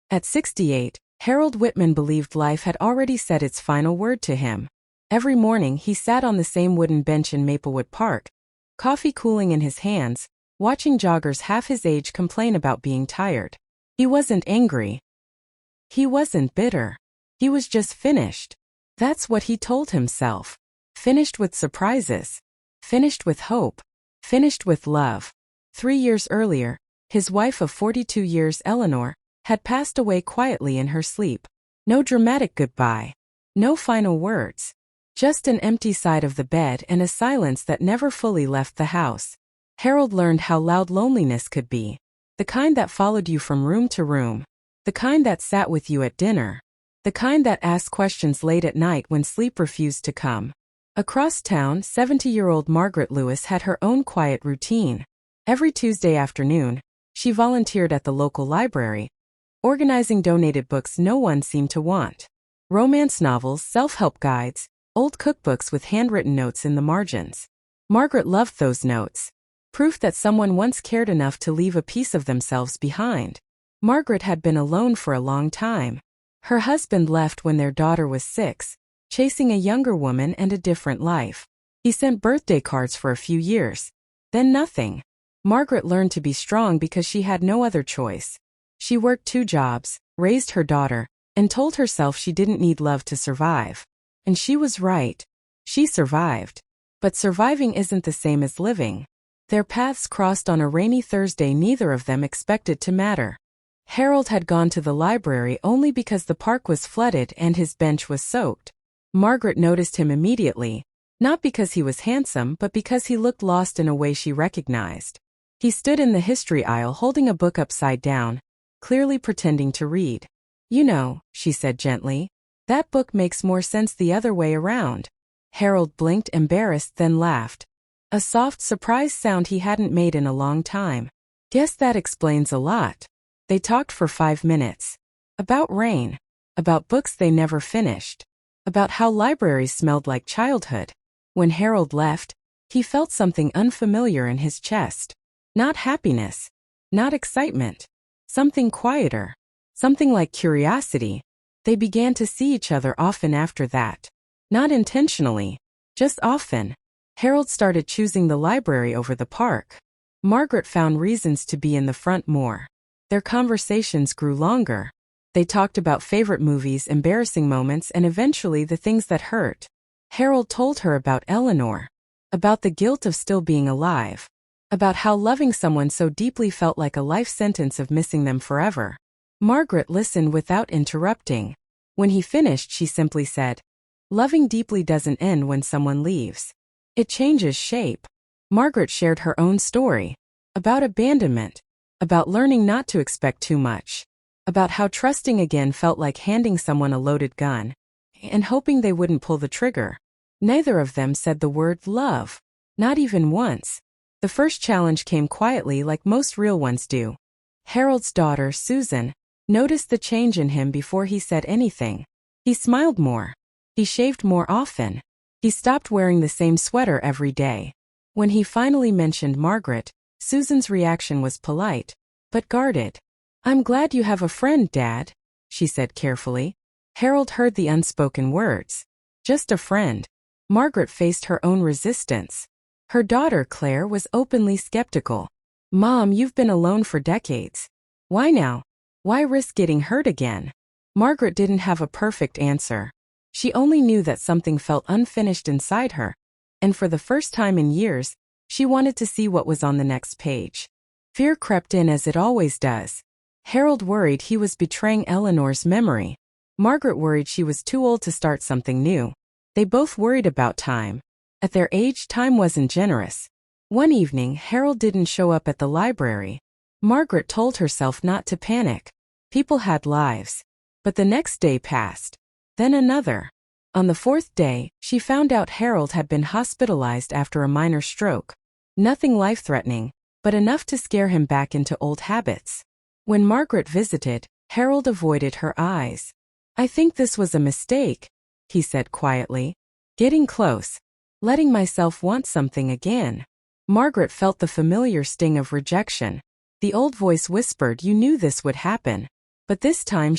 At 68, Harold Whitman believed life had already said its final word to him. Every morning he sat on the same wooden bench in Maplewood Park, coffee cooling in his hands, watching joggers half his age complain about being tired. He wasn't angry. He wasn't bitter. He was just finished. That's what he told himself. Finished with surprises. Finished with hope. Finished with love. 3 years earlier, his wife of 42 years, Eleanor, had passed away quietly in her sleep. No dramatic goodbye. No final words. Just an empty side of the bed and a silence that never fully left the house. Harold learned how loud loneliness could be. The kind that followed you from room to room. The kind that sat with you at dinner. The kind that asked questions late at night when sleep refused to come. Across town, 70-year-old Margaret Lewis had her own quiet routine. Every Tuesday afternoon, she volunteered at the local library, organizing donated books no one seemed to want. Romance novels, self-help guides, old cookbooks with handwritten notes in the margins. Margaret loved those notes. Proof that someone once cared enough to leave a piece of themselves behind. Margaret had been alone for a long time. Her husband left when their daughter was 6, chasing a younger woman and a different life. He sent birthday cards for a few years. Then nothing. Margaret learned to be strong because she had no other choice. She worked 2 jobs, raised her daughter, and told herself she didn't need love to survive. And she was right. She survived. But surviving isn't the same as living. Their paths crossed on a rainy Thursday neither of them expected to matter. Harold had gone to the library only because the park was flooded and his bench was soaked. Margaret noticed him immediately, not because he was handsome but because he looked lost in a way she recognized. He stood in the history aisle holding a book upside down, clearly pretending to read. "You know," she said gently, "that book makes more sense the other way around." Harold blinked, embarrassed, then laughed. A soft, surprised sound he hadn't made in a long time. "Guess that explains a lot." They talked for 5 minutes. About rain. About books they never finished. About how libraries smelled like childhood. When Harold left, he felt something unfamiliar in his chest. Not happiness. Not excitement. Something quieter. Something like curiosity. They began to see each other often after that. Not intentionally. Just often. Harold started choosing the library over the park. Margaret found reasons to be in the front more. Their conversations grew longer. They talked about favorite movies, embarrassing moments, and eventually the things that hurt. Harold told her about Eleanor. About the guilt of still being alive. About how loving someone so deeply felt like a life sentence of missing them forever. Margaret listened without interrupting. When he finished, she simply said, "Loving deeply doesn't end when someone leaves. It changes shape." Margaret shared her own story. About abandonment. About learning not to expect too much. About how trusting again felt like handing someone a loaded gun and hoping they wouldn't pull the trigger. Neither of them said the word love. Not even once. The first challenge came quietly like most real ones do. Harold's daughter, Susan, noticed the change in him before he said anything. He smiled more. He shaved more often. He stopped wearing the same sweater every day. When he finally mentioned Margaret, Susan's reaction was polite, but guarded. "I'm glad you have a friend, Dad," she said carefully. Harold heard the unspoken words. Just a friend. Margaret faced her own resistance. Her daughter, Claire, was openly skeptical. "Mom, you've been alone for decades. Why now? Why risk getting hurt again?" Margaret didn't have a perfect answer. She only knew that something felt unfinished inside her, and for the first time in years, she wanted to see what was on the next page. Fear crept in as it always does. Harold worried he was betraying Eleanor's memory. Margaret worried she was too old to start something new. They both worried about time. At their age, time wasn't generous. One evening, Harold didn't show up at the library. Margaret told herself not to panic. People had lives. But the next day passed. Then another. On the 4th day, she found out Harold had been hospitalized after a minor stroke. Nothing life-threatening, but enough to scare him back into old habits. When Margaret visited, Harold avoided her eyes. "I think this was a mistake," he said quietly. "Getting close. Letting myself want something again." Margaret felt the familiar sting of rejection. The old voice whispered, "You knew this would happen." But this time